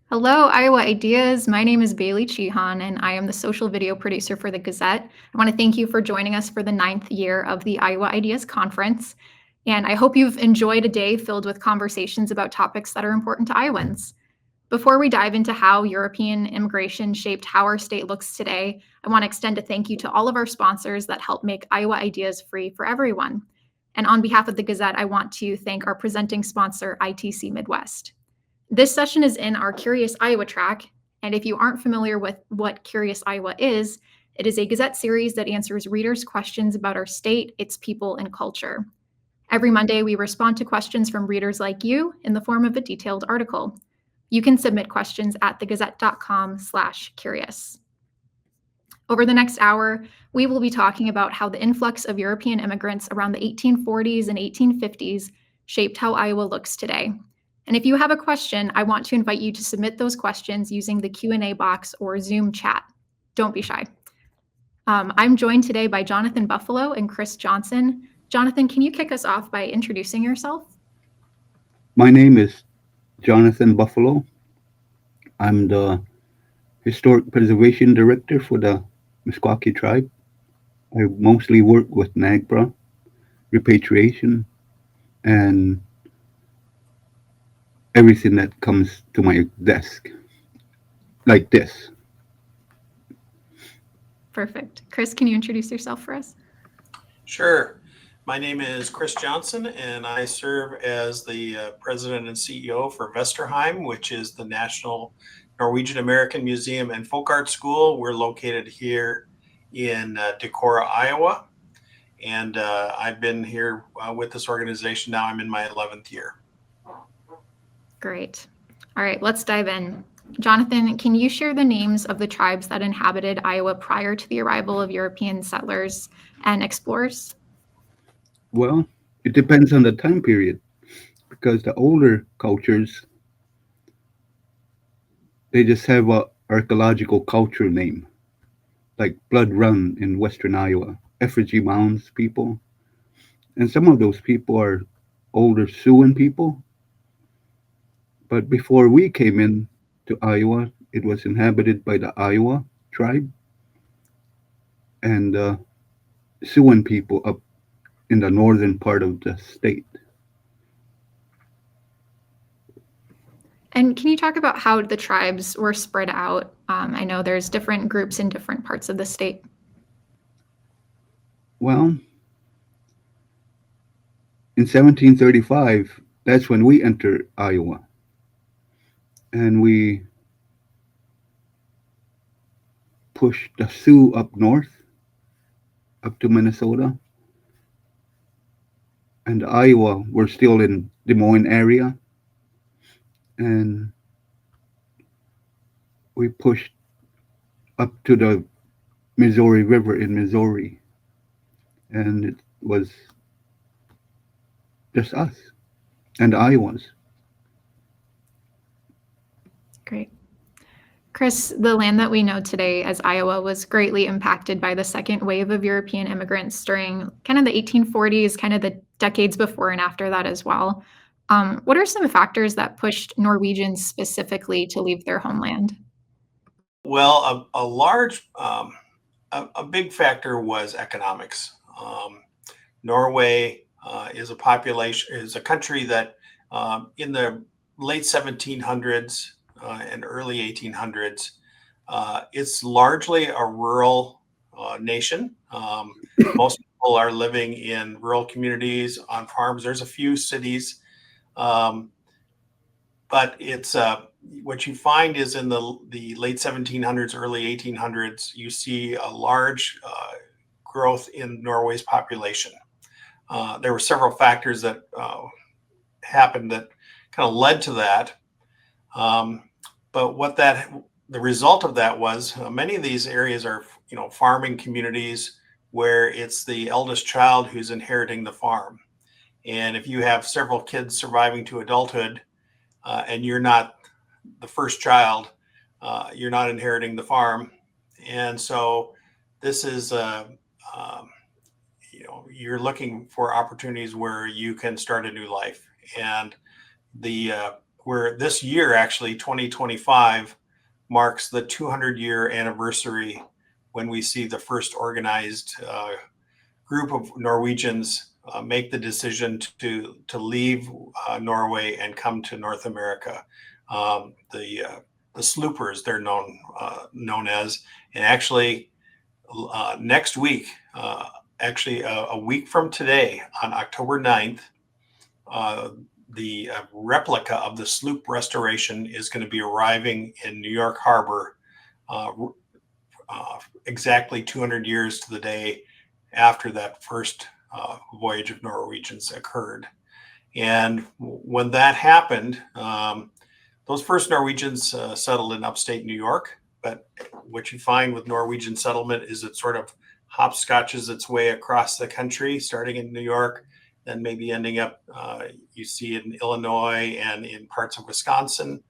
Hello, Iowa Ideas. My name is Bailey Chihan, and I am the social video producer for the Gazette. I want to thank you for joining us for the ninth year of the Iowa Ideas Conference. And I hope you've enjoyed a day filled with conversations about topics that are important to Iowans. Before we dive into how European immigration shaped how our state looks today, I want to extend a thank you to all of our sponsors that help make Iowa Ideas free for everyone. And on behalf of the Gazette, I want to thank our presenting sponsor, ITC Midwest. This session is in our Curious Iowa track, and if you aren't familiar with what Curious Iowa is, it is a Gazette series that answers readers' questions about our state, its people, and culture. Every Monday, we respond to questions from readers like you in the form of a detailed article. You can submit questions at thegazette.com/curious. Over the next hour, we will be talking about how the influx of European immigrants around the 1840s and 1850s shaped how Iowa looks today. And if you have a question, I want to invite you to submit those questions using the Q&A box or Zoom chat. Don't be shy. I'm joined today by Jonathan Buffalo and Chris Johnson. Jonathan, can you kick us off by introducing yourself? My name is Jonathan Buffalo. I'm the Historic Preservation Director for the Meskwaki tribe. I mostly work with NAGPRA, repatriation, and everything that comes to my desk, like this. Perfect. Chris, can you introduce yourself for us? Sure. My name is Chris Johnson, and I serve as the president and CEO for Vesterheim, which is the National Norwegian American Museum and Folk Art School. We're located here in Decorah, Iowa, and I've been here with this organization now. I'm in my 11th year. Great. All right, let's dive in. Jonathan, can you share the names of the tribes that inhabited Iowa prior to the arrival of European settlers and explorers? Well, it depends on the time period because the older cultures, they just have a archaeological culture name, like Blood Run in western Iowa, Effigy Mounds people. And some of those people are older Siouan people. But before we came in to Iowa, it was inhabited by the Iowa tribe and Siouan people up in the northern part of the state. And can you talk about how the tribes were spread out? I know there's different groups in different parts of the state. Well, in 1735, that's when we entered Iowa. And we pushed the Sioux up north, up to Minnesota. And Iowa were still in Des Moines area. And we pushed up to the Missouri River in Missouri. And it was just us and the Iowans. Great. Chris, the land that we know today as Iowa was greatly impacted by the second wave of European immigrants during kind of the 1840s, kind of the decades before and after that as well. What are some factors that pushed Norwegians specifically to leave their homeland? Well, a big factor was economics. Norway is a country that in the late 1700s and early 1800s, it's largely a rural nation. Most people are living in rural communities on farms. There's a few cities, but it's what you find is in the late 1700s, early 1800s, you see a large growth in Norway's population. There were several factors that happened that kind of led to that. But the result of that was many of these areas are, farming communities where it's the eldest child who's inheriting the farm. And if you have several kids surviving to adulthood and you're not the first child, you're not inheriting the farm. And so this is, you're looking for opportunities where you can start a new life. And where this year, actually 2025, marks the 200-year anniversary when we see the first organized group of Norwegians make the decision to leave Norway and come to North America. The sloopers, they're known as, and actually next week, actually a week from today, on October 9th, the replica of the sloop Restoration is going to be arriving in New York Harbor exactly 200 years to the day after that first voyage of Norwegians occurred. And when that happened, those first Norwegians settled in upstate New York. But what you find with Norwegian settlement is it sort of hopscotches its way across the country, starting in New York, then maybe ending up, you see it in Illinois and in parts of Wisconsin,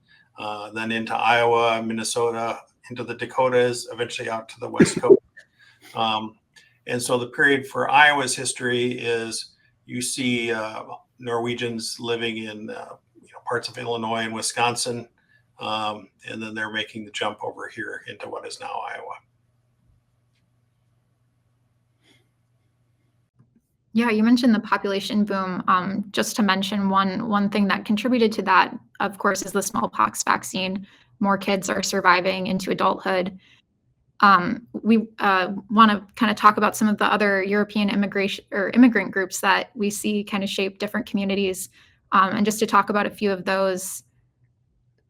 then into Iowa, Minnesota, into the Dakotas, eventually out to the West Coast. And so the period for Iowa's history is you see Norwegians living in parts of Illinois and Wisconsin, and then they're making the jump over here into what is now Iowa. Yeah, you mentioned the population boom. Just to mention one thing that contributed to that, of course, is the smallpox vaccine. More kids are surviving into adulthood. We want to kind of talk about some of the other European immigration or immigrant groups that we see kind of shape different communities. And just to talk about a few of those,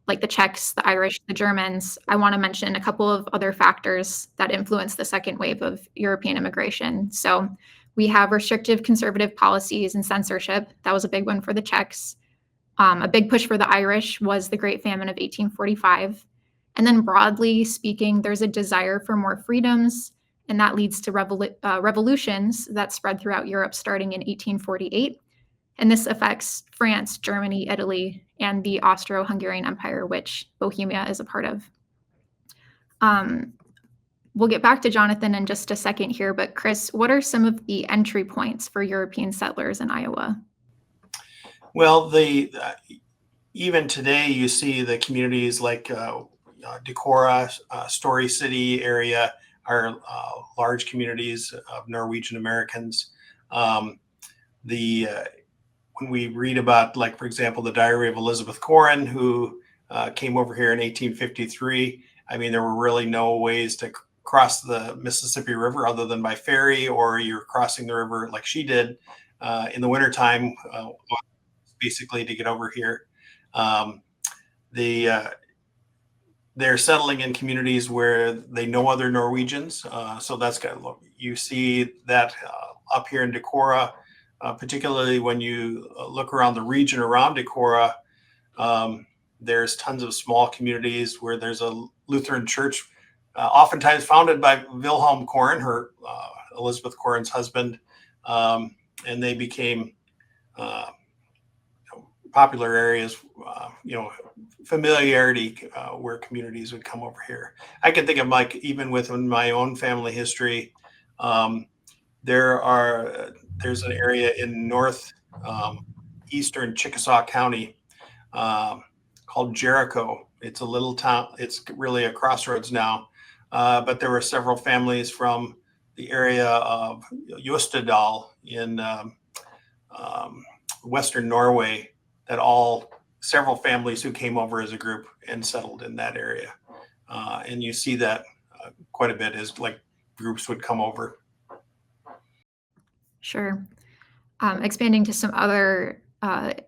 like the Czechs, the Irish, the Germans, I want to mention a couple of other factors that influence the second wave of European immigration. So we have restrictive conservative policies and censorship. That was a big one for the Czechs. A big push for the Irish was the Great Famine of 1845. And then broadly speaking, there's a desire for more freedoms, and that leads to revolutions that spread throughout Europe starting in 1848. And this affects France, Germany, Italy, and the Austro-Hungarian Empire, which Bohemia is a part of. We'll get back to Jonathan in just a second here, but Chris, what are some of the entry points for European settlers in Iowa? Well, even today, you see the communities like Decorah, Story City area are large communities of Norwegian Americans. When we read about, like, for example, the diary of Elizabeth Corrin, who came over here in 1853, I mean, there were really no ways to cross the Mississippi River other than by ferry, or you're crossing the river like she did in the wintertime, basically to get over here. They're settling in communities where they know other Norwegians. So that's kind of, you see that up here in Decorah, particularly when you look around the region around Decorah. There's tons of small communities where there's a Lutheran church, oftentimes founded by Wilhelm Corrin, her Elizabeth Corrin's husband, and they became popular areas, familiarity where communities would come over here. I can think of, like, even within my own family history, there's an area in northeastern Chickasaw County called Jericho. It's a little town. It's really a crossroads now, but there were several families from the area of Jostedal in Western Norway several families who came over as a group and settled in that area. And you see that quite a bit as, like, groups would come over. Sure. Expanding to some other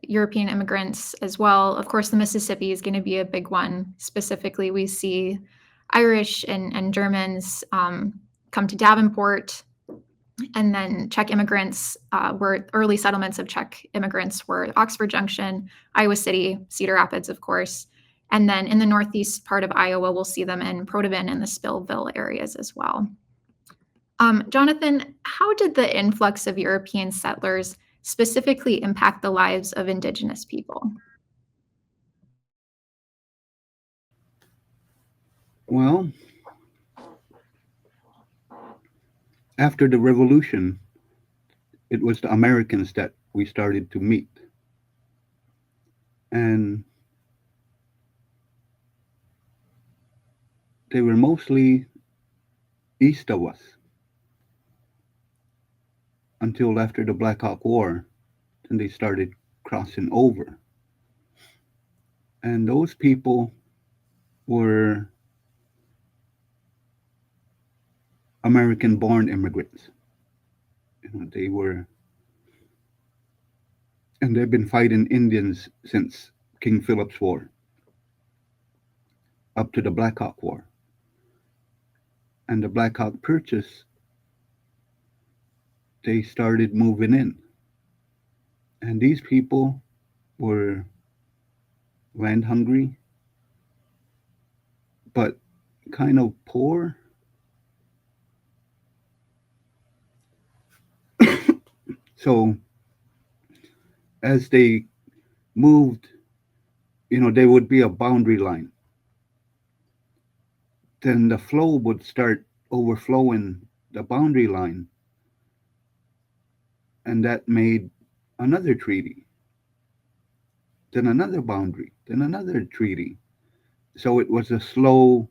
European immigrants as well. Of course, the Mississippi is going to be a big one. Specifically, we see Irish and Germans come to Davenport. And then Czech immigrants were early settlements of Czech immigrants were Oxford Junction, Iowa City, Cedar Rapids, of course. And then in the northeast part of Iowa, we'll see them in Protivin and the Spillville areas as well. Jonathan, how did the influx of European settlers specifically impact the lives of Indigenous people? Well, after the revolution, it was the Americans that we started to meet. And they were mostly east of us until after the Black Hawk War. Then they started crossing over. And those people were American born immigrants. They were, and they've been fighting Indians since King Philip's War up to the Black Hawk War. And the Black Hawk Purchase, they started moving in. And these people were land hungry, but kind of poor. So as they moved, there would be a boundary line. Then the flow would start overflowing the boundary line, and that made another treaty, then another boundary, then another treaty. So it was a slow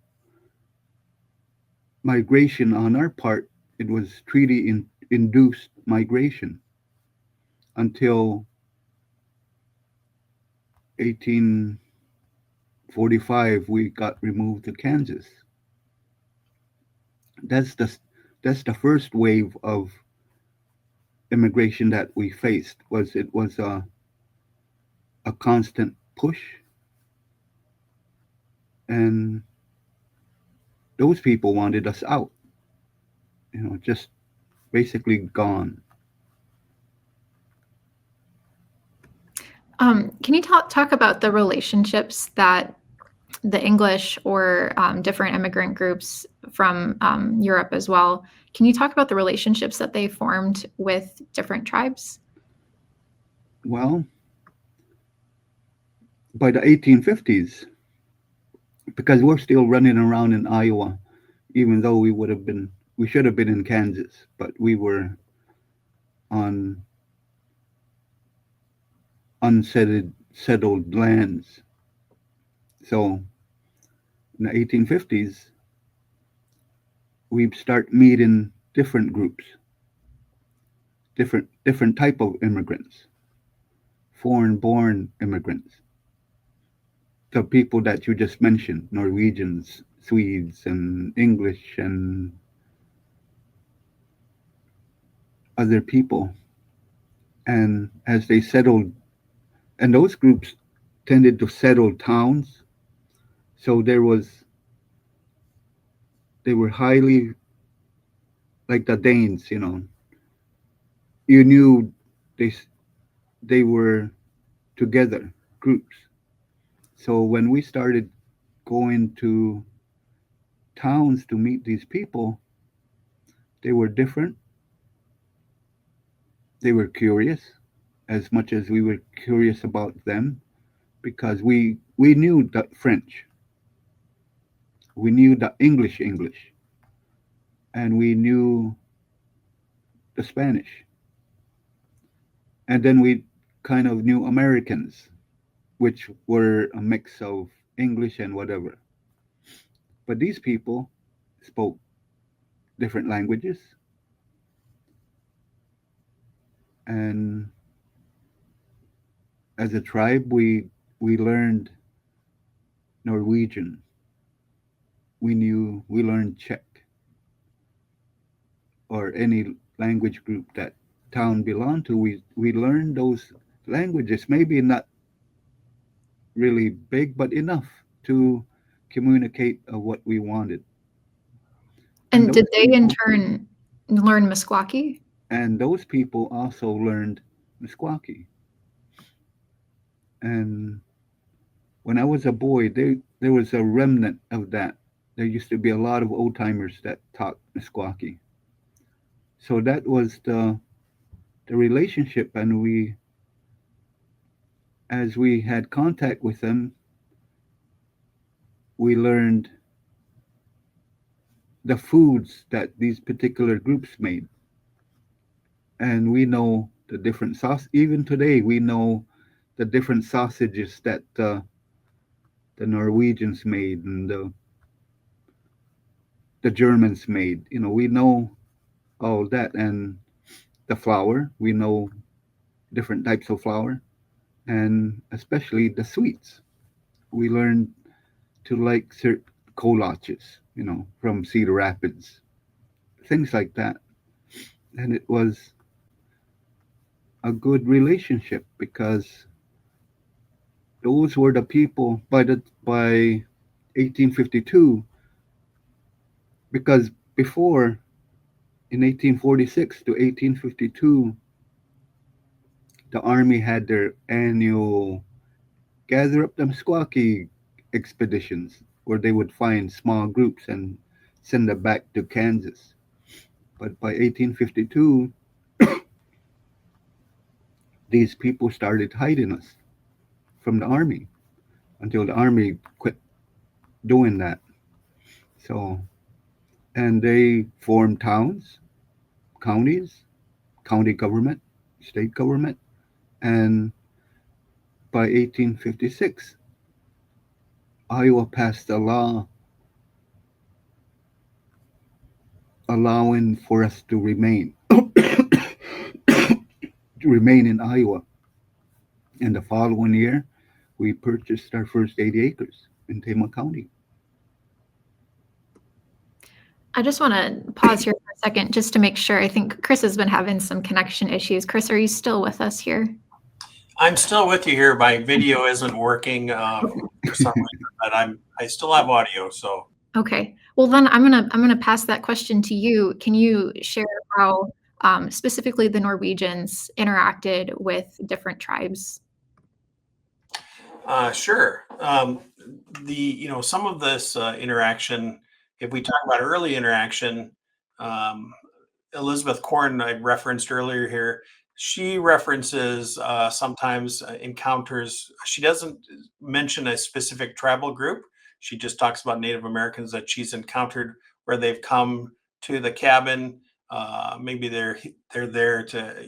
migration on our part. It was treaty-induced migration until 1845 we got removed to Kansas. That's the first wave of immigration that we faced. It was a constant push, and those people wanted us out, just basically gone. Can you talk about the relationships that the English or different immigrant groups from Europe as well? Can you talk about the relationships that they formed with different tribes? Well, by the 1850s, because we're still running around in Iowa, even though we should have been in Kansas, but we were on unsettled lands. So in the 1850s, we start meeting different groups, different type of immigrants, foreign-born immigrants. The people that you just mentioned, Norwegians, Swedes, and English, and other people. And as they settled, and those groups tended to settle towns, so they were highly, like the Danes, you knew they were together, groups. So when we started going to towns to meet these people, they were different. They were curious as much as we were curious about them, because we knew the French, we knew the English, and we knew the Spanish. And then we kind of knew Americans, which were a mix of English and whatever. But these people spoke different languages. And as a tribe, we learned Norwegian. We learned Czech, or any language group that town belonged to. We learned those languages, maybe not really big, but enough to communicate what we wanted. And did they in turn learn Meskwaki? And those people also learned Meskwaki. And when I was a boy, there was a remnant of that. There used to be a lot of old timers that taught Meskwaki. So that was the relationship, and as we had contact with them, we learned the foods that these particular groups made. And we know the different sauce. Even today, we know the different sausages that the Norwegians made, and the Germans made. We know all that, and the flour. We know different types of flour, and especially the sweets. We learned to like certain kolaches, from Cedar Rapids, things like that. And it was a good relationship because those were the people by 1852. Because before, in 1846 to 1852, the army had their annual gather up them squawky expeditions where they would find small groups and send them back to Kansas. But by 1852, these people started hiding us from the army until the army quit doing that. So, and they formed towns, counties, county government, state government, and by 1856, Iowa passed a law allowing for us to remain in Iowa. And the following year, we purchased our first 80 acres in Tama County. I just want to pause here for a second just to make sure. I think Chris has been having some connection issues. Chris, are you still with us here? I'm still with you here. My video isn't working for some reason, but I still have audio. So okay. Well, then I'm gonna pass that question to you. Can you share how specifically the Norwegians interacted with different tribes? Sure. Some of this interaction, if we talk about early interaction, Elizabeth Korn, I referenced earlier here, she references sometimes encounters. She doesn't mention a specific tribal group. She just talks about Native Americans that she's encountered where they've come to the cabin. Maybe they're there to,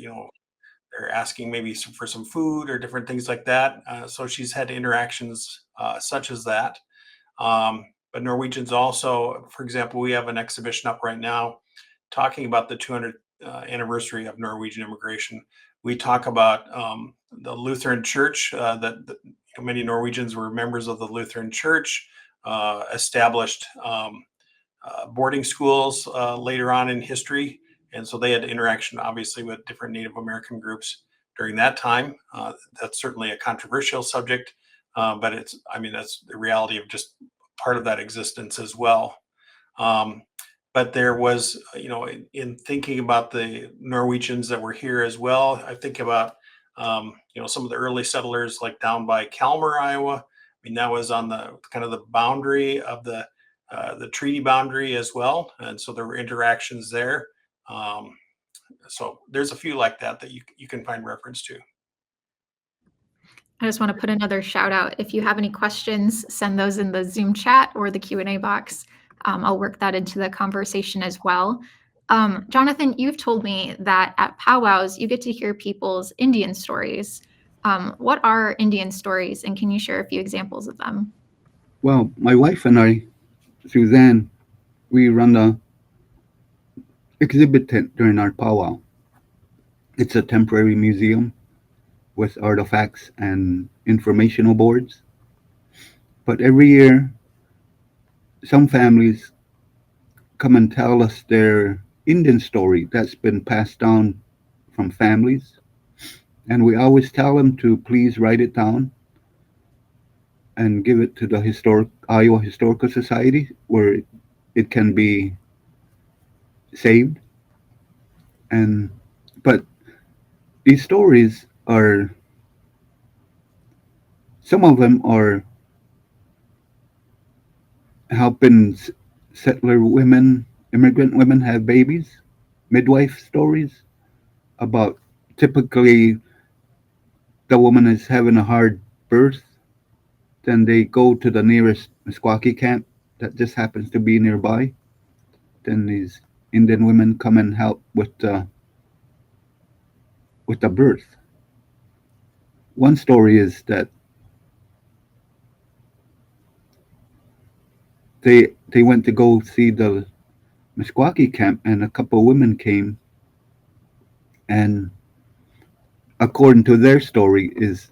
they're asking maybe for some food or different things like that. So she's had interactions such as that. But Norwegians also, for example, we have an exhibition up right now talking about the 200th anniversary of Norwegian immigration. We talk about the Lutheran Church, that many Norwegians were members of the Lutheran Church, established boarding schools later on in history. And so they had interaction, obviously, with different Native American groups during that time. That's certainly a controversial subject, but that's the reality of just part of that existence as well. But there was, in thinking about the Norwegians that were here as well, I think about, some of the early settlers like down by Calmer, Iowa. I mean, that was on the kind of the boundary of the treaty boundary as well. And so there were interactions there. So there's a few like that you can find reference to. I just want to put another shout out. If you have any questions, send those in the Zoom chat or the Q&A box. I'll work that into the conversation as well. Jonathan, you've told me that at powwows, you get to hear people's Indian stories. What are Indian stories, and can you share a few examples of them? Well, my wife and I, Suzanne, we run the exhibit tent during our powwow. It's a temporary museum with artifacts and informational boards. But every year, some families come and tell us their Indian story that's been passed down from families. And we always tell them to please write it down and give it to the Iowa Historical Society where it can be saved. But these stories are, some of them are helping settler women, immigrant women have babies, midwife stories about typically the woman is having a hard birth, then they go to the nearest Meskwaki camp that just happens to be nearby. Then these Indian women come and help with the birth. One story is that they went to go see the Meskwaki camp, and a couple of women came, and according to their story, is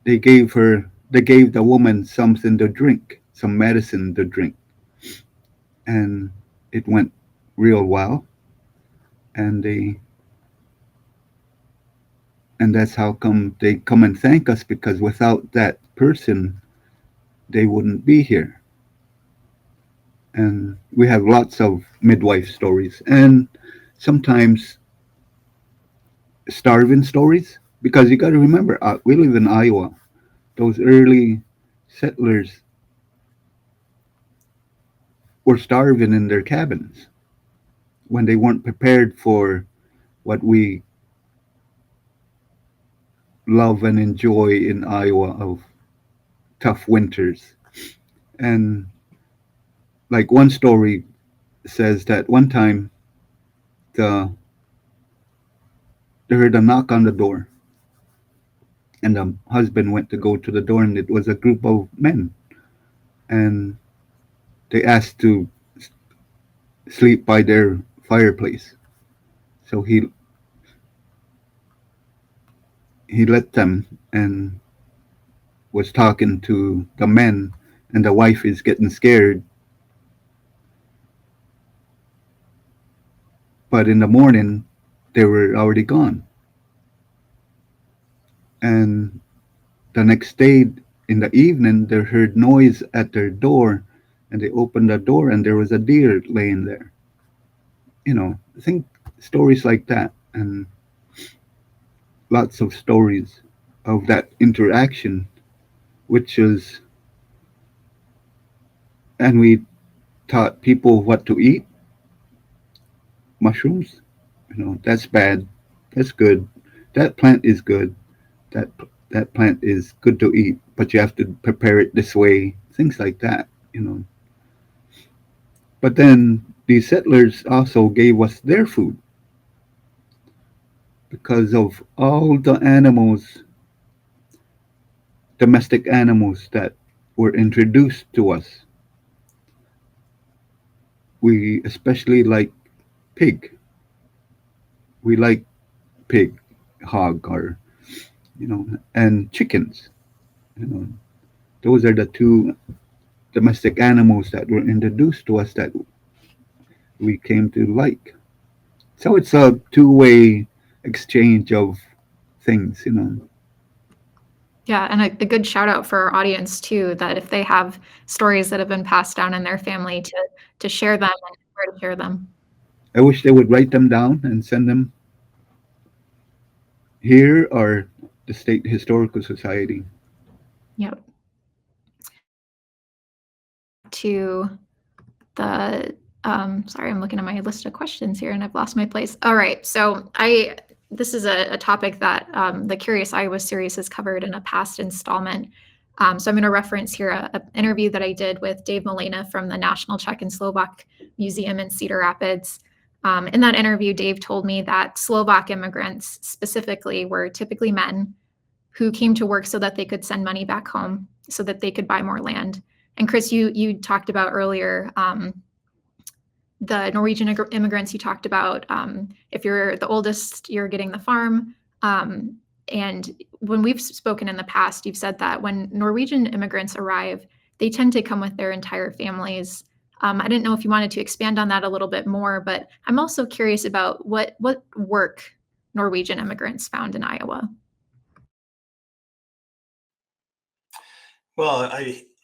they gave the woman something to drink, some medicine to drink, and it went real well, and they and that's how come they come and thank us, because without that person they wouldn't be here. And we have lots of midwife stories, and sometimes starving stories, because you got to remember, we live in Iowa. Those early settlers were starving in their cabins when they weren't prepared for what we love and enjoy in Iowa of tough winters. And like one story says that one time the they heard a knock on the door, and the husband went to go to the door, and it was a group of men, and they asked to sleep by their fireplace. So he let them and was talking to the men, and the wife is getting scared. But in the morning, they were already gone. And the next day, in the evening, they heard noise at their door, and they opened the door, and there was a deer laying there. I think stories like that, and lots of stories of that interaction, which is, and we taught people what to eat. Mushrooms, that's bad, that's good, that plant is good, that that plant is good to eat, but you have to prepare it this way, things like that. But then these settlers also gave us their food, because of all the animals, domestic animals that were introduced to us. We especially like pig. We like pig, hog, or and chickens. You know, those are the two domestic animals that were introduced to us that we came to like. So it's a two-way exchange of things. Yeah, and a good shout out for our audience too, that if they have stories that have been passed down in their family to share them and where to share them. I wish they would write them down and send them here or the State Historical Society. Yep. To the sorry, I'm looking at my list of questions here and I've lost my place. All right, so this is a topic that the Curious Iowa series has covered in a past installment. So I'm going to reference here an interview that I did with Dave Malena from the National Czech and Slovak Museum in Cedar Rapids. In that interview, Dave told me that Slovak immigrants specifically were typically men who came to work so that they could send money back home, so that they could buy more land. And Chris, you talked about earlier the Norwegian immigrants. You talked about if you're the oldest, you're getting the farm. And when we've spoken in the past, you've said that when Norwegian immigrants arrive, they tend to come with their entire families. I didn't know if you wanted to expand on that a little bit more, but I'm also curious about what work Norwegian immigrants found in Iowa. Well,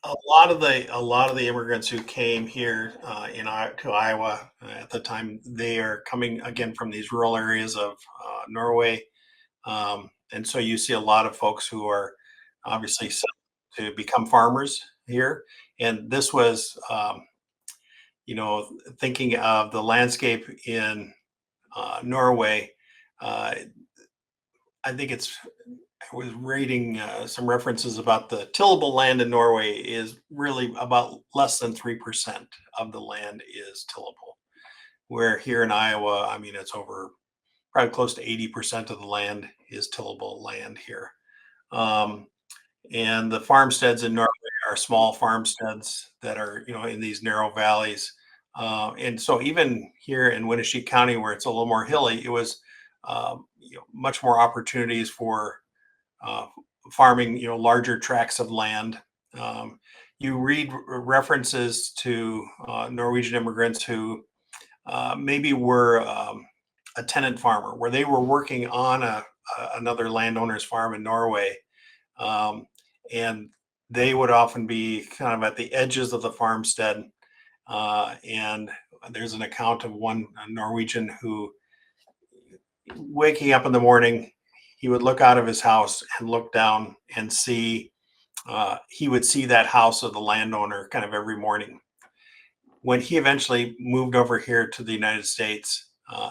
a lot of the immigrants who came here to Iowa at the time, they are coming again from these rural areas of Norway, and so you see a lot of folks who are obviously set to become farmers here. And this was, thinking of the landscape in Norway. Uh, I think I was reading some references about the tillable land in Norway is really about less than 3% of the land is tillable. Where here in Iowa, I mean, it's over probably close to 80% of the land is tillable land here. Um, and the farmsteads in Norway are small farmsteads that are, in these narrow valleys. And so even here in Winneshiek County, where it's a little more hilly, it was much more opportunities for farming, larger tracts of land. You read references to Norwegian immigrants who maybe were a tenant farmer, where they were working on another landowner's farm in Norway, and they would often be kind of at the edges of the farmstead. And there's an account of one Norwegian who, waking up in the morning, he would look out of his house and look down and see, he would see that house of the landowner kind of every morning. When he eventually moved over here to the United States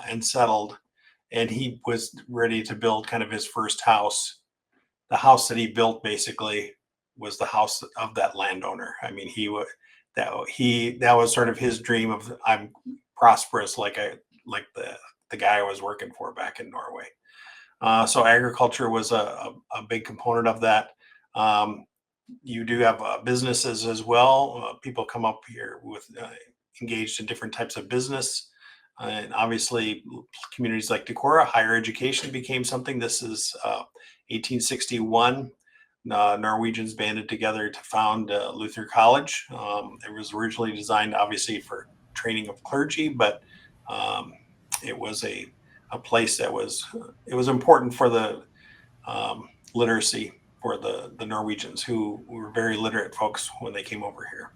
and settled, and he was ready to build kind of his first house, the house that he built basically was the house of that landowner. I mean, that was sort of his dream of, I'm prosperous like the guy I was working for back in Norway. So agriculture was a big component of that. You do have businesses as well. People come up here with engaged in different types of business. And obviously, communities like Decorah, higher education became something. This is 1861. Norwegians banded together to found Luther College. It was originally designed, obviously, for training of clergy, but it was a place that was important for the literacy for the Norwegians, who were very literate folks when they came over here.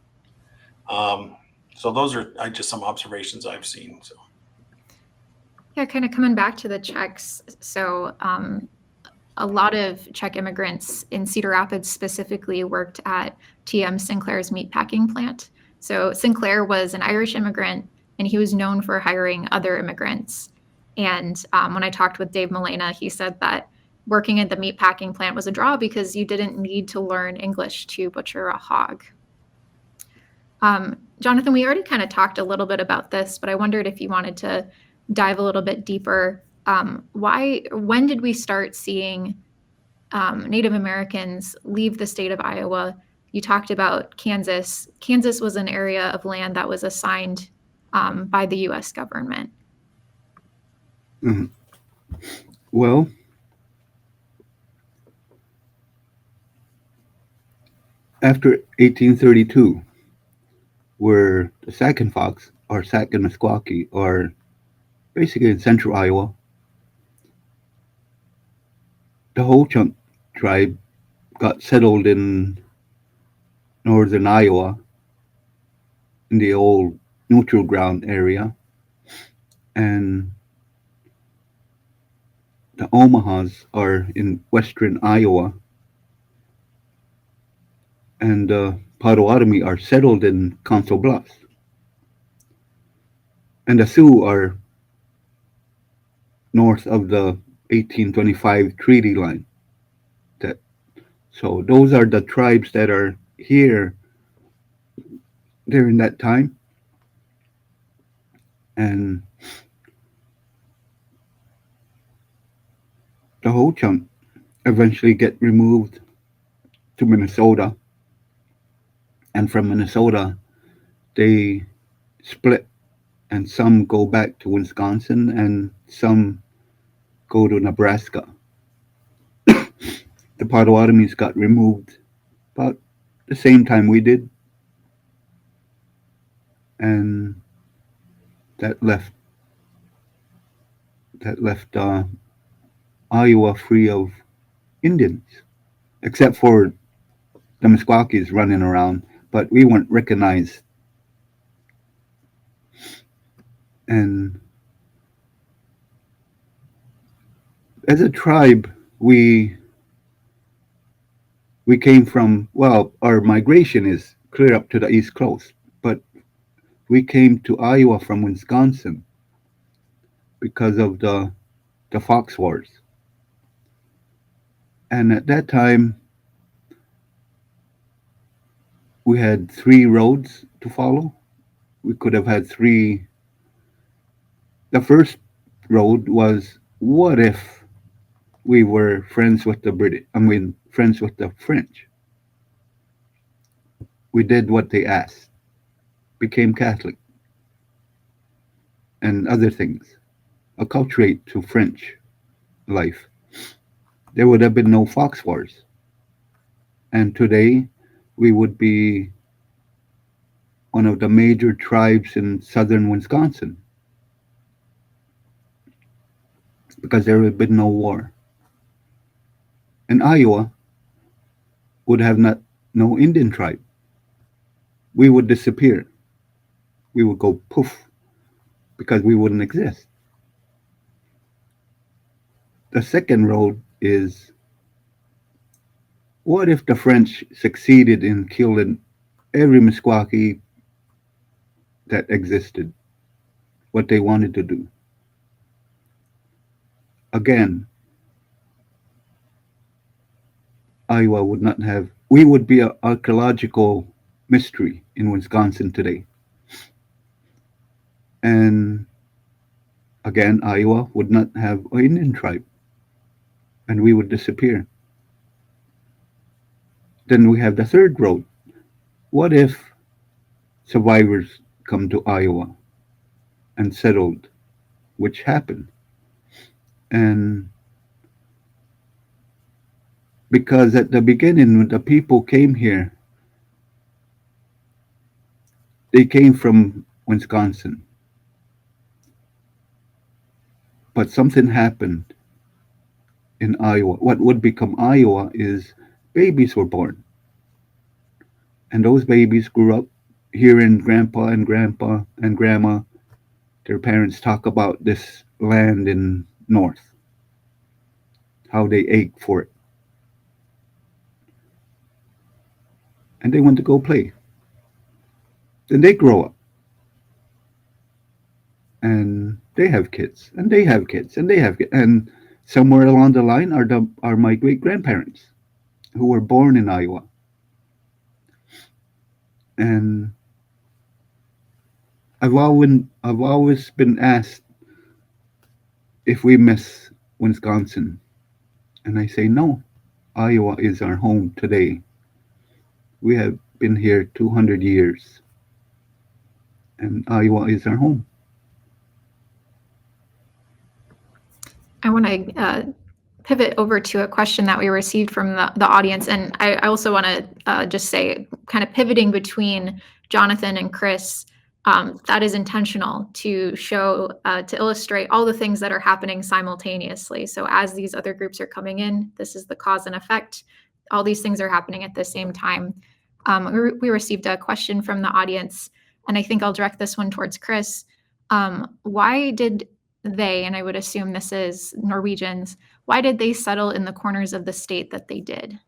So those are just some observations I've seen. So. Yeah, kind of coming back to the Czechs. So a lot of Czech immigrants in Cedar Rapids specifically worked at TM Sinclair's meatpacking plant. So Sinclair was an Irish immigrant, and he was known for hiring other immigrants. And when I talked with Dave Malena, he said that working at the meatpacking plant was a draw because you didn't need to learn English to butcher a hog. Jonathan, we already kind of talked a little bit about this, but I wondered if you wanted to dive a little bit deeper. When did we start seeing Native Americans leave the state of Iowa? You talked about Kansas. Kansas was an area of land that was assigned by the U.S. government. Mm-hmm. Well, after 1832, where the Sac and Fox, or Sac and Meskwaki, are basically in central Iowa, the whole Chunk tribe got settled in northern Iowa, in the old neutral ground area, and the Omahas are in western Iowa, and the Potawatomi are settled in Council Bluffs, and the Sioux are north of the 1825 treaty line. So those are the tribes that are here during that time. And the whole chunk eventually get removed to Minnesota. And from Minnesota, they split, and some go back to Wisconsin and some go to Nebraska. The Potawatomis got removed about the same time we did, and that left Iowa free of Indians, except for the Meskwakis running around, but we weren't recognized. And as a tribe, we came from, well, our migration is clear up to the East Coast, but we came to Iowa from Wisconsin because of the Fox Wars. And at that time, we had 3 roads to follow. We could have had 3. The first road was, what if we were friends with the British? Friends with the French. We did what they asked, became Catholic. and other things, acculturate to French life, there would have been no Fox Wars. And today, we would be one of the major tribes in southern Wisconsin because there would have been no war. And Iowa would have no Indian tribe. We would disappear. We would go poof because we wouldn't exist. The second road is, what if the French succeeded in killing every Meskwaki that existed, what they wanted to do? Again, Iowa would not have, we would be an archaeological mystery in Wisconsin today. And again, Iowa would not have an Indian tribe, and we would disappear. Then we have the third road. What if survivors come to Iowa and settled, which happened? And because at the beginning, when the people came here, they came from Wisconsin. But something happened in Iowa. What would become Iowa is babies were born. And those babies grew up hearing grandpa and grandma, their parents talk about this land in north, how they ached for it. And they want to go play. Then they grow up and they have kids and they have kids and they have kids. And somewhere along the line are my great grandparents who were born in Iowa. And I've always been asked if we miss Wisconsin. And I say no. Iowa is our home today. We have been here 200 years. And Iowa is our home. I want to pivot over to a question that we received from the audience. And I also want to just say, kind of pivoting between Jonathan and Chris, that is intentional to show, to illustrate all the things that are happening simultaneously. So as these other groups are coming in, this is the cause and effect. All these things are happening at the same time. We received a question from the audience, and I think I'll direct this one towards Chris. Why did they, and I would assume this is Norwegians, why did they settle in the corners of the state that they did?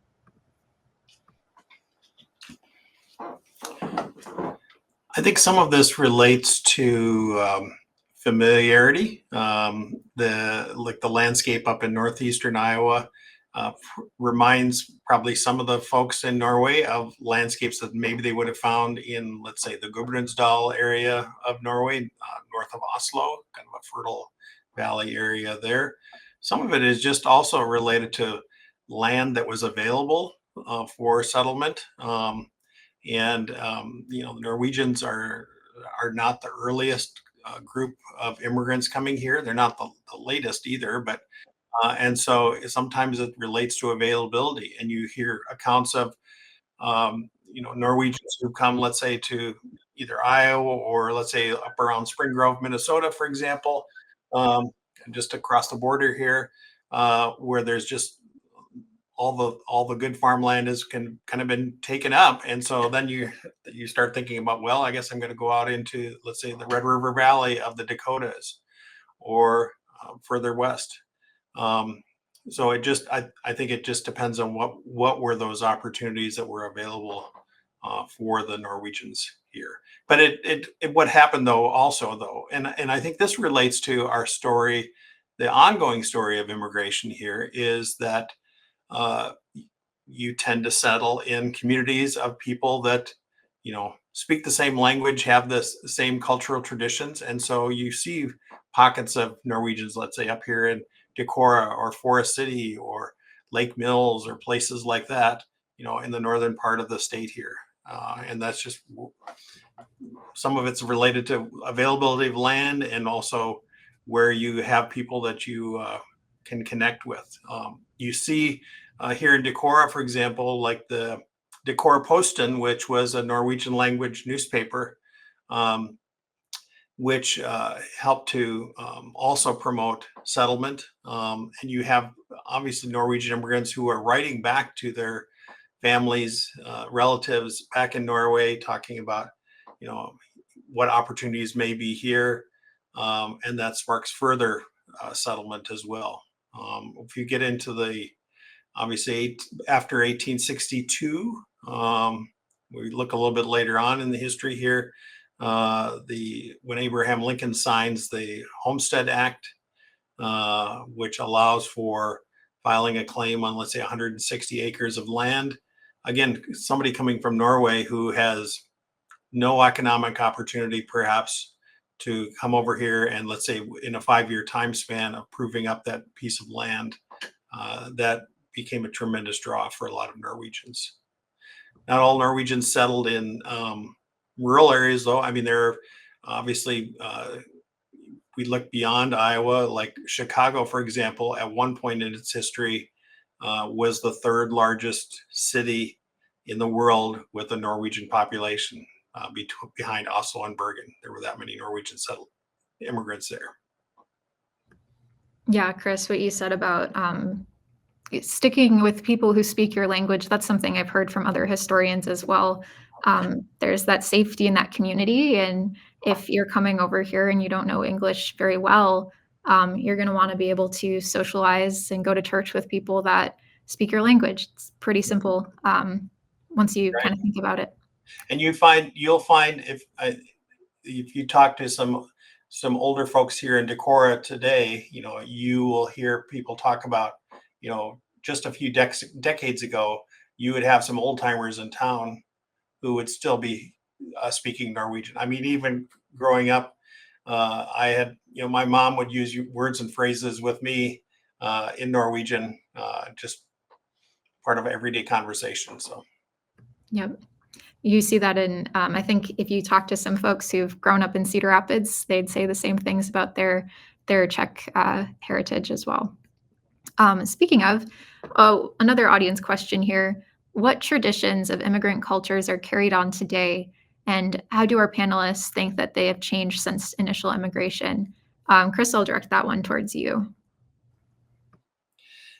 I think some of this relates to familiarity. The landscape up in northeastern Iowa reminds probably some of the folks in Norway of landscapes that maybe they would have found in, let's say, the Gudbrandsdal area of Norway, north of Oslo, kind of a fertile valley area there. Some of it is just also related to land that was available for settlement. The Norwegians are not the earliest group of immigrants coming here. They're not the latest either, but and so sometimes it relates to availability. And you hear accounts of Norwegians who come, let's say, to either Iowa or let's say up around Spring Grove, Minnesota, for example, just across the border here, where there's just all the good farmland has kind of been taken up, and so then you start thinking about, well, I guess I'm going to go out into, let's say, the Red River Valley of the Dakotas, or further west. So I think it just depends on what were those opportunities that were available for the Norwegians here. But what happened though, and I think this relates to our story, the ongoing story of immigration here, is that you tend to settle in communities of people that speak the same language, have the same cultural traditions, and so you see pockets of Norwegians, let's say up here in Decorah or Forest City or Lake Mills or places like that, in the northern part of the state here, and that's just some of it's related to availability of land and also where you have people that you can connect with. You see here in Decorah, for example, like the Decorah Posten, which was a Norwegian language newspaper, which helped to also promote settlement. And you have obviously Norwegian immigrants who are writing back to their families, relatives back in Norway, talking about, what opportunities may be here. And that sparks further settlement as well. If you get into the, obviously, after 1862, we look a little bit later on in the history here, when Abraham Lincoln signs the Homestead Act, which allows for filing a claim on, let's say, 160 acres of land. Again, somebody coming from Norway who has no economic opportunity, perhaps, to come over here and, let's say, in a 5-year time span of proving up that piece of land, that became a tremendous draw for a lot of Norwegians. Not all Norwegians settled in rural areas, though. I mean, there are obviously, we look beyond Iowa, like Chicago, for example, at one point in its history, was the third largest city in the world with a Norwegian population, behind Oslo and Bergen. There were that many Norwegian settled immigrants there. Yeah, Chris, what you said about sticking with people who speak your language, that's something I've heard from other historians as well. There's that safety in that community. And if you're coming over here and you don't know English very well, you're going to want to be able to socialize and go to church with people that speak your language. It's pretty simple once you kind of think about it. And you'll find if you talk to some older folks here in Decorah today, you will hear people talk about, just a few decades ago, you would have some old timers in town who would still be speaking Norwegian. I mean, even growing up, I had, my mom would use words and phrases with me in Norwegian, just part of everyday conversation. So, yep. You see that in, I think if you talk to some folks who've grown up in Cedar Rapids, they'd say the same things about their Czech heritage as well. Speaking of, another audience question here, what traditions of immigrant cultures are carried on today, and how do our panelists think that they have changed since initial immigration? Chris, I'll direct that one towards you.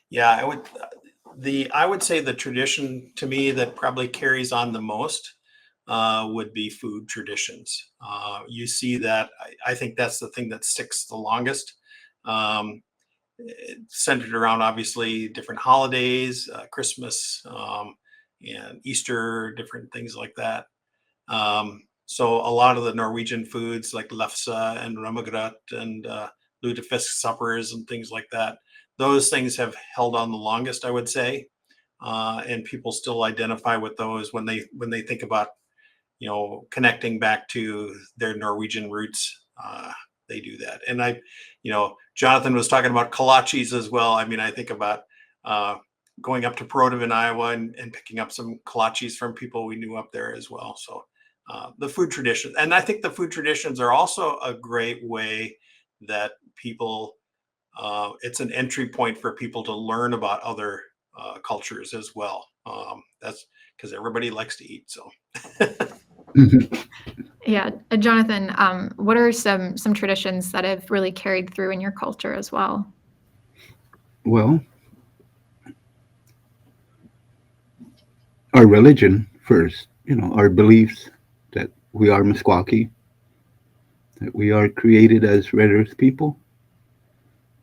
Yeah, I would say the tradition to me that probably carries on the most would be food traditions. You see that, I think that's the thing that sticks the longest. Centered around, obviously, different holidays, Christmas and Easter, different things like that. So a lot of the Norwegian foods like lefse and rømmegrøt and lutefisk suppers and things like that, those things have held on the longest, I would say. And people still identify with those when they think about, connecting back to their Norwegian roots. They do that. And Jonathan was talking about kolaches as well. I mean, I think about going up to Perodum in Iowa and picking up some kolaches from people we knew up there as well. So the food traditions, and I think the food traditions are also a great way that people, it's an entry point for people to learn about other cultures as well. That's because everybody likes to eat. So. Yeah, Jonathan, what are some traditions that have really carried through in your culture as well? Well, our religion first, our beliefs that we are Meskwaki, that we are created as Red Earth people,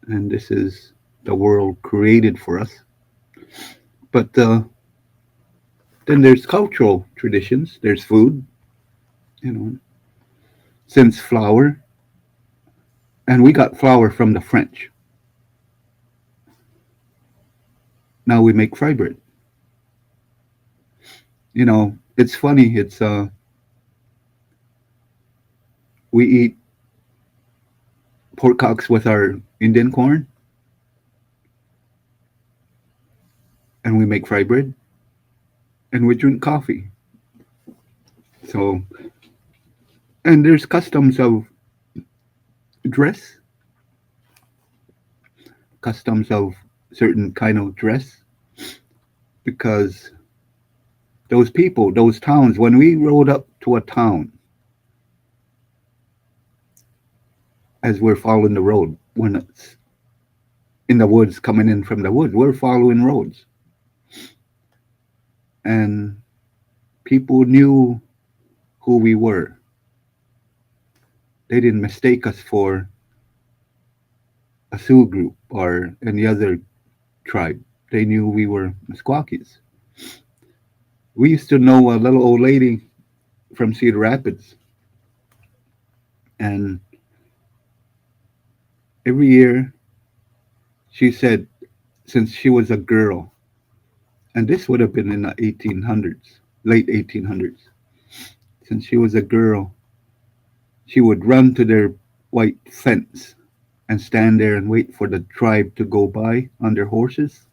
and this is the world created for us. But then there's cultural traditions, there's food, since flour, and we got flour from the French. Now we make fry bread. It's funny, we eat pork cocks with our Indian corn, and we make fry bread, and we drink coffee. So And there's customs of dress, customs of certain kind of dress, because those people, those towns, when we rode up to a town, as we're following the road, when it's in the woods, coming in from the woods, we're following roads. And people knew who we were. They didn't mistake us for a Sioux group or any other tribe. They knew we were Meskwakis. We used to know a little old lady from Cedar Rapids, and every year she said, since she was a girl, and this would have been in the 1800s, late 1800s, since she was a girl, she would run to their white fence and stand there and wait for the tribe to go by on their horses.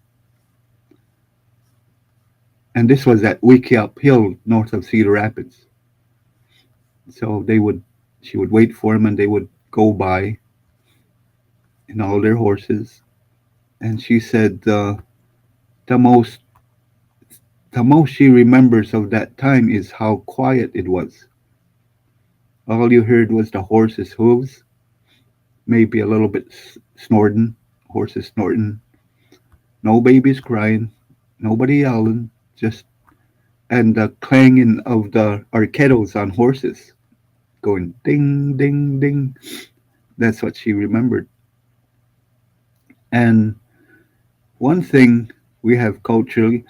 And this was at Wikiup Hill, north of Cedar Rapids. So she would wait for them, and they would go by in all their horses. And she said the most the most she remembers of that time is how quiet it was. All you heard was the horses' hooves, maybe a little bit snorting, horses snorting. No babies crying, nobody yelling, just and the clanging of the arqueros on horses going ding, ding, ding. That's what she remembered. And one thing we have culturally,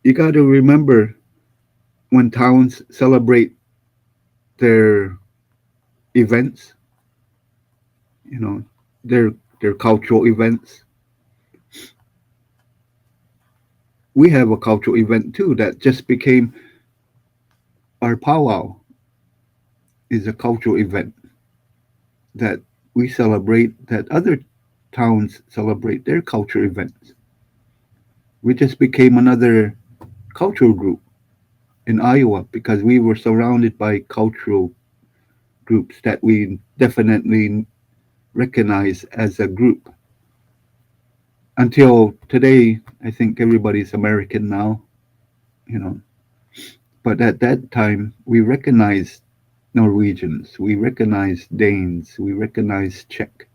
you got to remember when towns celebrate their events, you know, their cultural events. We have a cultural event too that just became our powwow is a cultural event that we celebrate that other towns celebrate their cultural events. We just became another cultural group in Iowa because we were surrounded by cultural groups that we definitely recognize as a group. Until today, I think everybody's American now, you know. But at that time, we recognized Norwegians, we recognized Danes, we recognized Czech,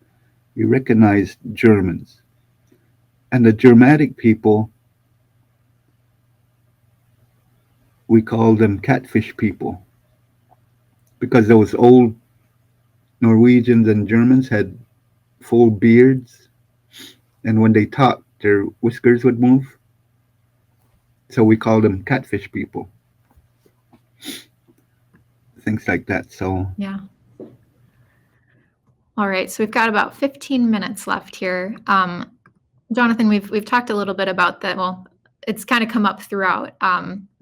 we recognized Germans. And the Germanic people, we call them catfish people because those old Norwegians and Germans had full beards, and when they talked, their whiskers would move. So we call them catfish people, things like that. So Yeah. All right, so we've got about 15 minutes left here. Jonathan, we've talked a little bit about that. Well, it's kind of come up throughout.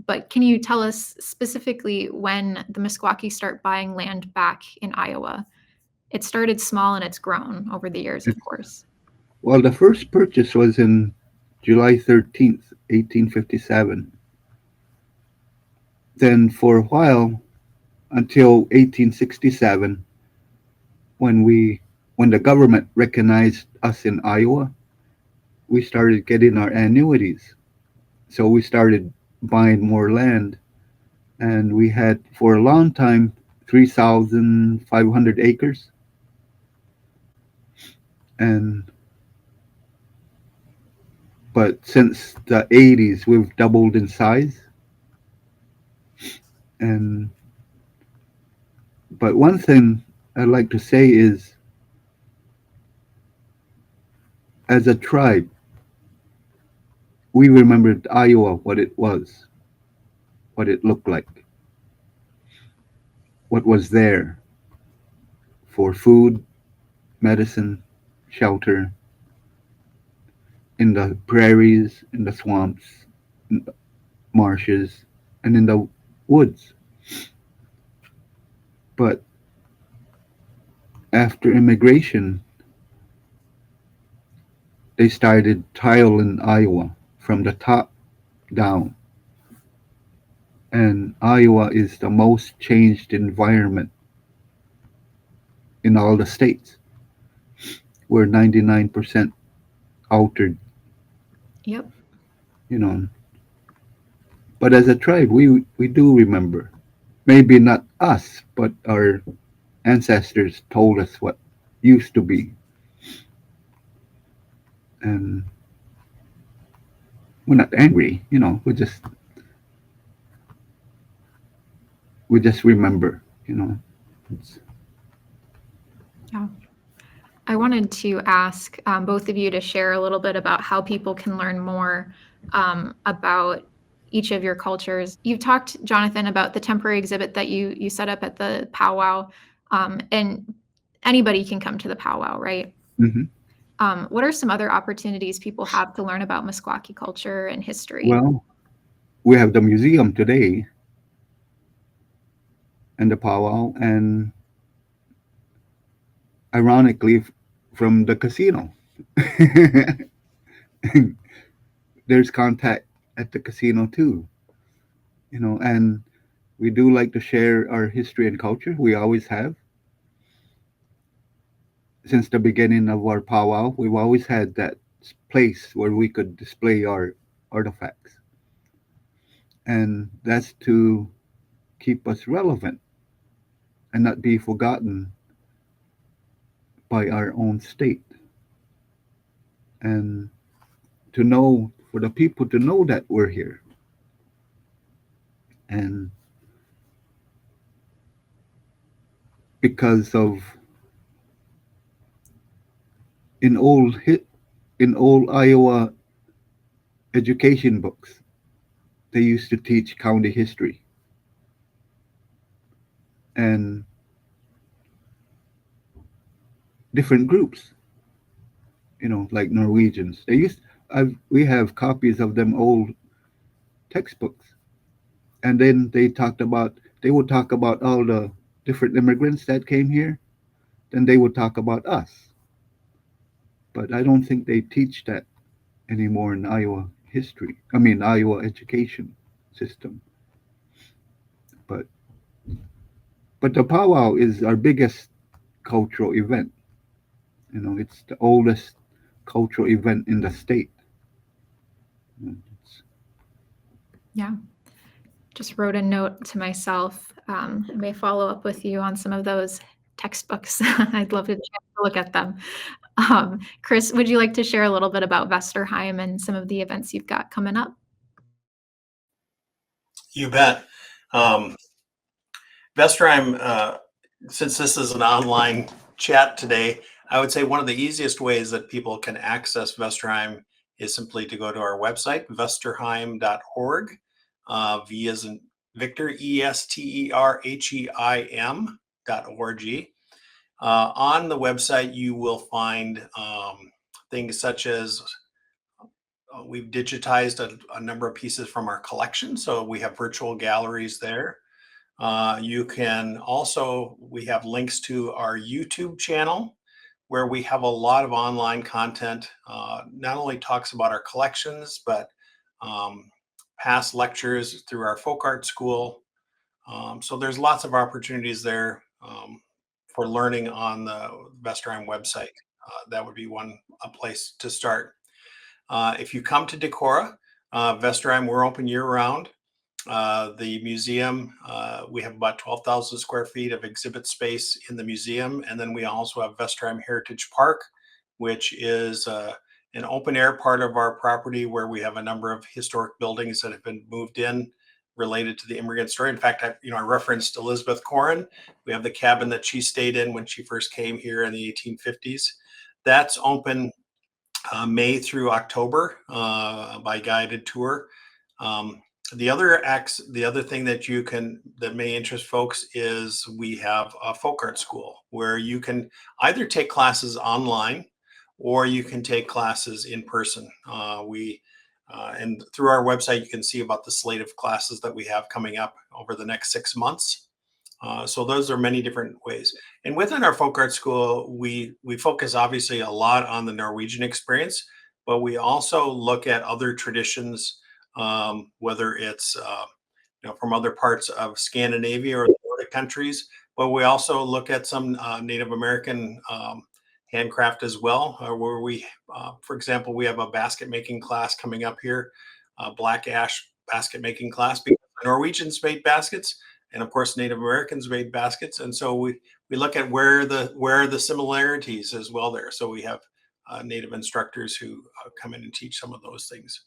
But can you tell us specifically when the Meskwaki start buying land back in Iowa? It started small and it's grown over the years, of course. well, the first purchase was in July 13th, 1857. Then for a while, until 1867, when we when the government recognized us in Iowa, we started getting our annuities. So we started buying more land, and we had for a long time 3,500 acres. And but since the 80s, we've doubled in size. And but one thing I'd like to say is, as a tribe, we remembered Iowa, what it was, what it looked like, what was there for food, medicine, shelter, in the prairies, in the swamps, in the marshes, and in the woods. But after immigration, they started tiling Iowa from the top down. And Iowa is the most changed environment in all the states. We're 99% altered, Yep. you know. But as a tribe, we do remember. Maybe not us, but our ancestors told us what used to be. And we're not angry, we just remember. It's, Yeah. I wanted to ask both of you to share a little bit about how people can learn more about each of your cultures. You've talked, Jonathan, about the temporary exhibit that you set up at the powwow, and anybody can come to the powwow, right? mhm. What are some other opportunities people have to learn about Meskwaki culture and history? Well, we have the museum today and the powwow, and ironically, from the casino. There's contact at the casino too, and we do like to share our history and culture. We always have. Since the beginning of our powwow, we've always had that place where we could display our artifacts. And that's to keep us relevant and not be forgotten by our own state. And to know, for the people to know that we're here. And because of in old hit in old Iowa education books, they used to teach county history and different groups, like Norwegians. We have copies of them old textbooks, and then they would talk about all the different immigrants that came here. Then they would talk about us, but I don't think they teach that anymore in Iowa history. I mean Iowa education system. But the powwow is our biggest cultural event. It's the oldest cultural event in the state. It's, Yeah. Just wrote a note to myself. I may follow up with you on some of those textbooks. I'd love to look at them. Chris, would you like to share a little bit about Vesterheim and some of the events you've got coming up? You bet. Um, Vesterheim, since this is an online chat today, I would say one of the easiest ways that people can access Vesterheim is simply to go to our website, vesterheim.org. V as in Victor, ESTERHEIM.org. On the website, you will find things such as we've digitized a number of pieces from our collection, so we have virtual galleries there. We have links to our YouTube channel where we have a lot of online content, not only talks about our collections, but um, past lectures through our folk art school. So there's lots of opportunities there for learning on the Vesterheim website. That would be a place to start. If you come to Decorah, Vesterheim, we're open year round. The museum, we have about 12,000 square feet of exhibit space in the museum. And then we also have Vesterheim Heritage Park, which is an open air part of our property where we have a number of historic buildings that have been moved in related to the immigrant story. In fact, I referenced Elizabeth Corrin. We have the cabin that she stayed in when she first came here in the 1850s. That's open May through October by guided tour. Um, the other thing that may interest folks is we have a folk art school where you can either take classes online or you can take classes in person. And through our website, you can see about the slate of classes that we have coming up over the next 6 months. So those are many different ways. And within our folk art school, we focus obviously a lot on the Norwegian experience, but we also look at other traditions, whether it's from other parts of Scandinavia or the Nordic countries. But we also look at some Native American handcraft as well, where we, for example, we have a basket making class coming up here, black ash basket making class, because the Norwegians made baskets, and of course Native Americans made baskets, and so we look at where are the similarities as well there. So we have Native instructors who come in and teach some of those things.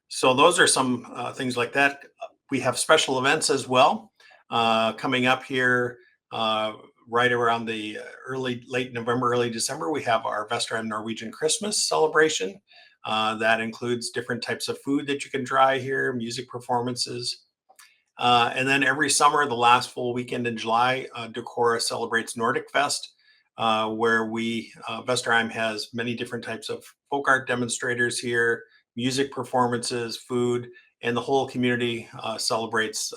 So those are some things like that. We have special events as well coming up here right around the late November, early December. We have our Vestheim Norwegian Christmas celebration. That includes different types of food that you can try here, music performances. And then every summer, the last full weekend in July, Decorah celebrates Nordic Fest, where Vestheim has many different types of folk art demonstrators here, music performances, food, and the whole community celebrates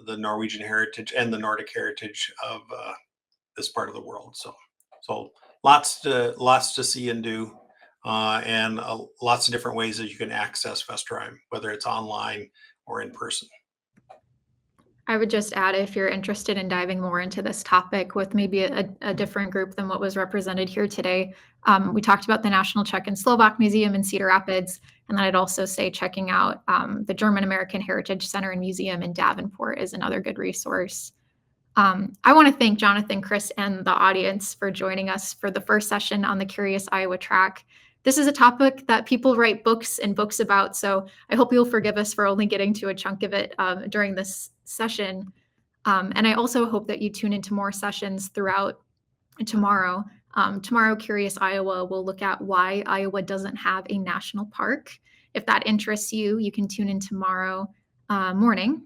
the Norwegian heritage and the Nordic heritage of this part of the world. So lots to see and do, and lots of different ways that you can access Vestheim, whether it's online or in person. I would just add, if you're interested in diving more into this topic with maybe a different group than what was represented here today, we talked about the National Czech and Slovak Museum in Cedar Rapids, and then I'd also say checking out the German American Heritage Center and Museum in Davenport is another good resource. I want to thank Jonathan, Chris, and the audience for joining us for the first session on the Curious Iowa track. This is a topic that people write books and books about, so I hope you'll forgive us for only getting to a chunk of it during this session. And I also hope that you tune into more sessions throughout tomorrow. Tomorrow, Curious Iowa will look at why Iowa doesn't have a national park. If that interests you, you can tune in tomorrow morning.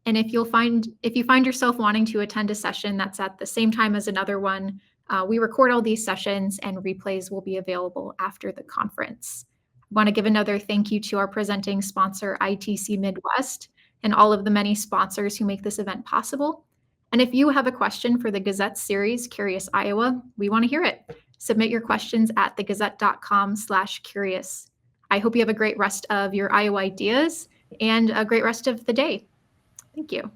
And if you find yourself wanting to attend a session that's at the same time as another one, we record all these sessions and replays will be available after the conference. I want to give another thank you to our presenting sponsor, ITC Midwest, and all of the many sponsors who make this event possible. And if you have a question for the Gazette series, Curious Iowa, we want to hear it. Submit your questions at thegazette.com/curious. I hope you have a great rest of your Iowa ideas and a great rest of the day. Thank you.